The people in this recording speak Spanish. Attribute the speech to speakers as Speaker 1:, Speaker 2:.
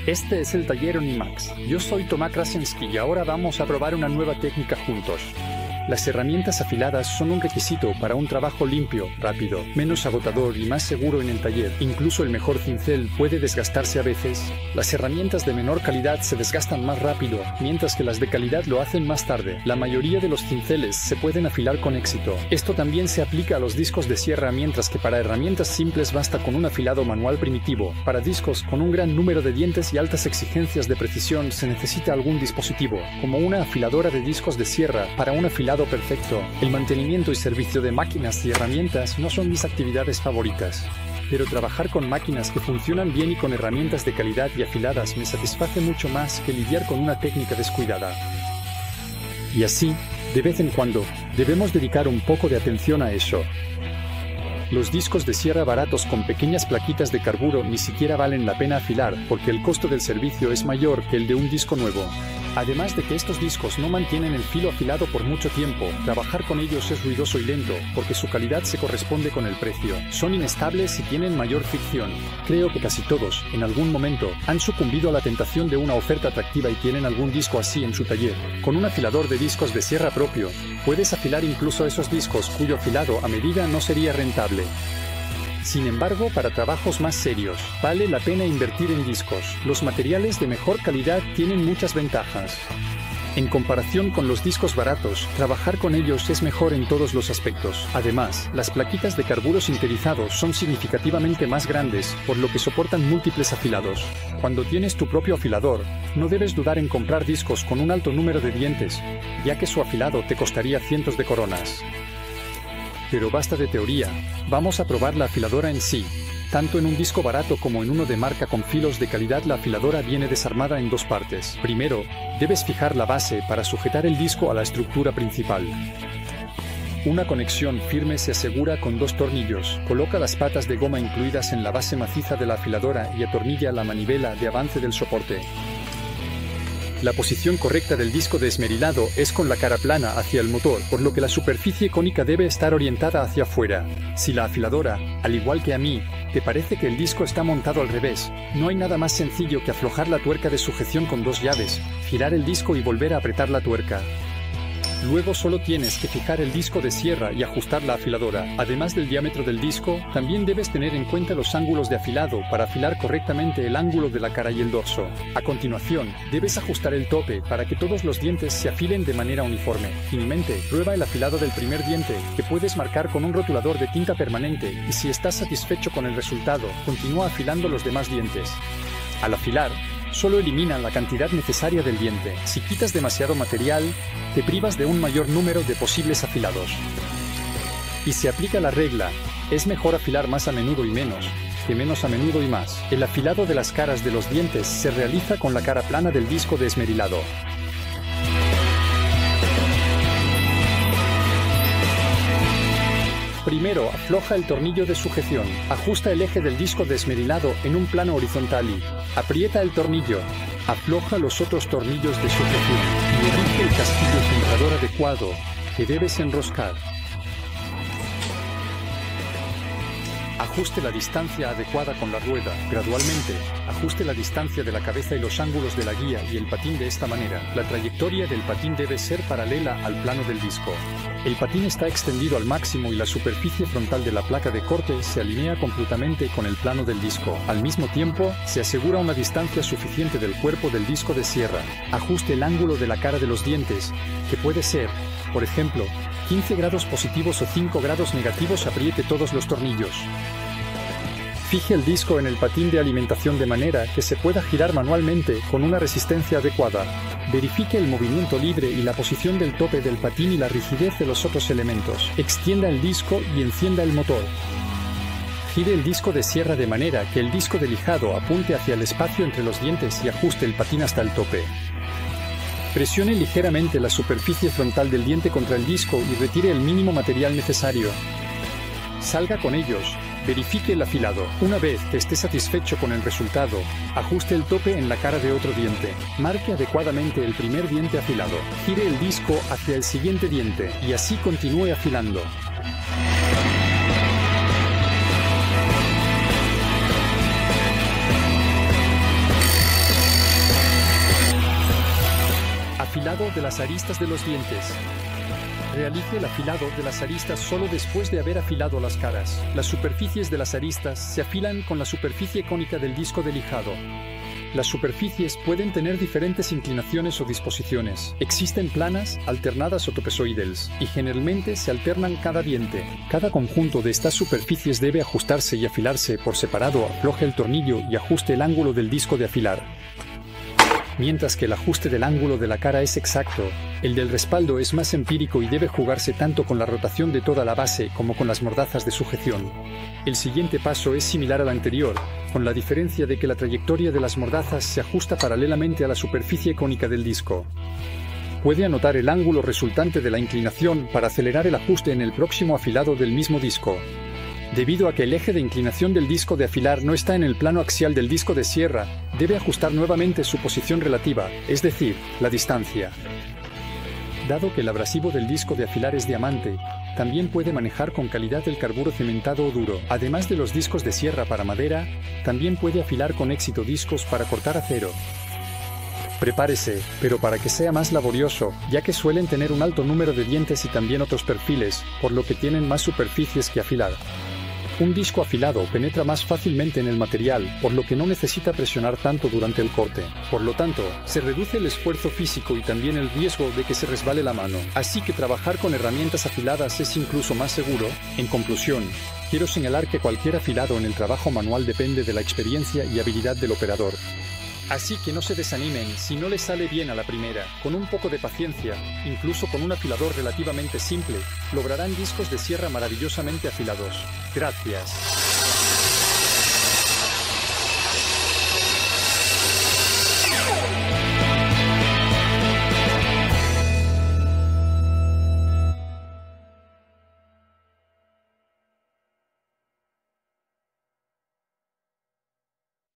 Speaker 1: Este es el taller Unimax. Yo soy Tomás Krasienski y ahora vamos a probar una nueva técnica juntos. Las herramientas afiladas son un requisito para un trabajo limpio, rápido, menos agotador y más seguro en el taller. Incluso el mejor cincel puede desgastarse a veces. Las herramientas de menor calidad se desgastan más rápido, mientras que las de calidad lo hacen más tarde. La mayoría de los cinceles se pueden afilar con éxito. Esto también se aplica a los discos de sierra, mientras que para herramientas simples basta con un afilado manual primitivo. Para discos con un gran número de dientes y altas exigencias de precisión se necesita algún dispositivo, como una afiladora de discos de sierra para un afilado perfecto. El mantenimiento y servicio de máquinas y herramientas no son mis actividades favoritas, pero trabajar con máquinas que funcionan bien y con herramientas de calidad y afiladas me satisface mucho más que lidiar con una técnica descuidada. Y así, de vez en cuando, debemos dedicar un poco de atención a eso. Los discos de sierra baratos con pequeñas plaquitas de carburo ni siquiera valen la pena afilar porque el costo del servicio es mayor que el de un disco nuevo. Además de que estos discos no mantienen el filo afilado por mucho tiempo, trabajar con ellos es ruidoso y lento porque su calidad se corresponde con el precio. Son inestables y tienen mayor fricción. Creo que casi todos, en algún momento, han sucumbido a la tentación de una oferta atractiva y tienen algún disco así en su taller. Con un afilador de discos de sierra propio, puedes afilar incluso esos discos cuyo afilado a medida no sería rentable. Sin embargo, para trabajos más serios, vale la pena invertir en discos. Los materiales de mejor calidad tienen muchas ventajas. En comparación con los discos baratos, trabajar con ellos es mejor en todos los aspectos. Además, las plaquitas de carburo sinterizados son significativamente más grandes, por lo que soportan múltiples afilados. Cuando tienes tu propio afilador, no debes dudar en comprar discos con un alto número de dientes, ya que su afilado te costaría cientos de coronas. Pero basta de teoría, vamos a probar la afiladora en sí. Tanto en un disco barato como en uno de marca con filos de calidad, la afiladora viene desarmada en dos partes. Primero, debes fijar la base para sujetar el disco a la estructura principal. Una conexión firme se asegura con dos tornillos. Coloca las patas de goma incluidas en la base maciza de la afiladora y atornilla la manivela de avance del soporte. La posición correcta del disco desmerilado es con la cara plana hacia el motor, por lo que la superficie cónica debe estar orientada hacia afuera. Si la afiladora, al igual que a mí, te parece que el disco está montado al revés, no hay nada más sencillo que aflojar la tuerca de sujeción con dos llaves, girar el disco y volver a apretar la tuerca. Luego solo tienes que fijar el disco de sierra y ajustar la afiladora. Además del diámetro del disco, también debes tener en cuenta los ángulos de afilado para afilar correctamente el ángulo de la cara y el dorso. A continuación, debes ajustar el tope para que todos los dientes se afilen de manera uniforme. Finalmente, prueba el afilado del primer diente, que puedes marcar con un rotulador de tinta permanente, y si estás satisfecho con el resultado, continúa afilando los demás dientes. Al afilar, solo elimina la cantidad necesaria del diente. Si quitas demasiado material, te privas de un mayor número de posibles afilados. Y se aplica la regla, es mejor afilar más a menudo y menos, que menos a menudo y más. El afilado de las caras de los dientes se realiza con la cara plana del disco desmerilado. Primero, afloja el tornillo de sujeción. Ajusta el eje del disco desmerilado en un plano horizontal y aprieta el tornillo. Afloja los otros tornillos de sujeción y elige el casquillo centrador adecuado que debes enroscar. Ajuste la distancia adecuada con la rueda. Gradualmente, ajuste la distancia de la cabeza y los ángulos de la guía y el patín de esta manera. La trayectoria del patín debe ser paralela al plano del disco. El patín está extendido al máximo y la superficie frontal de la placa de corte se alinea completamente con el plano del disco. Al mismo tiempo, se asegura una distancia suficiente del cuerpo del disco de sierra. Ajuste el ángulo de la cara de los dientes, que puede ser, por ejemplo, 15 grados positivos o 5 grados negativos. Apriete todos los tornillos. Fije el disco en el patín de alimentación de manera que se pueda girar manualmente con una resistencia adecuada. Verifique el movimiento libre y la posición del tope del patín y la rigidez de los otros elementos. Extienda el disco y encienda el motor. Gire el disco de sierra de manera que el disco de lijado apunte hacia el espacio entre los dientes y ajuste el patín hasta el tope. Presione ligeramente la superficie frontal del diente contra el disco y retire el mínimo material necesario. Salga con ellos. Verifique el afilado. Una vez que esté satisfecho con el resultado, ajuste el tope en la cara de otro diente. Marque adecuadamente el primer diente afilado. Gire el disco hacia el siguiente diente y así continúe afilando. Afilado de las aristas de los dientes. Realice el afilado de las aristas solo después de haber afilado las caras. Las superficies de las aristas se afilan con la superficie cónica del disco de lijado. Las superficies pueden tener diferentes inclinaciones o disposiciones. Existen planas, alternadas o trapezoidales, y generalmente se alternan cada diente. Cada conjunto de estas superficies debe ajustarse y afilarse por separado. Afloje el tornillo y ajuste el ángulo del disco de afilar. Mientras que el ajuste del ángulo de la cara es exacto, el del respaldo es más empírico y debe jugarse tanto con la rotación de toda la base como con las mordazas de sujeción. El siguiente paso es similar al anterior, con la diferencia de que la trayectoria de las mordazas se ajusta paralelamente a la superficie cónica del disco. Puede anotar el ángulo resultante de la inclinación para acelerar el ajuste en el próximo afilado del mismo disco. Debido a que el eje de inclinación del disco de afilar no está en el plano axial del disco de sierra, debe ajustar nuevamente su posición relativa, es decir, la distancia. Dado que el abrasivo del disco de afilar es diamante, también puede manejar con calidad el carburo cimentado o duro. Además de los discos de sierra para madera, también puede afilar con éxito discos para cortar acero. Prepárese, pero para que sea más laborioso, ya que suelen tener un alto número de dientes y también otros perfiles, por lo que tienen más superficies que afilar. Un disco afilado penetra más fácilmente en el material, por lo que no necesita presionar tanto durante el corte. Por lo tanto, se reduce el esfuerzo físico y también el riesgo de que se resbale la mano. Así que trabajar con herramientas afiladas es incluso más seguro. En conclusión, quiero señalar que cualquier afilado en el trabajo manual depende de la experiencia y habilidad del operador. Así que no se desanimen si no les sale bien a la primera. Con un poco de paciencia, incluso con un afilador relativamente simple, lograrán discos de sierra maravillosamente afilados. Gracias.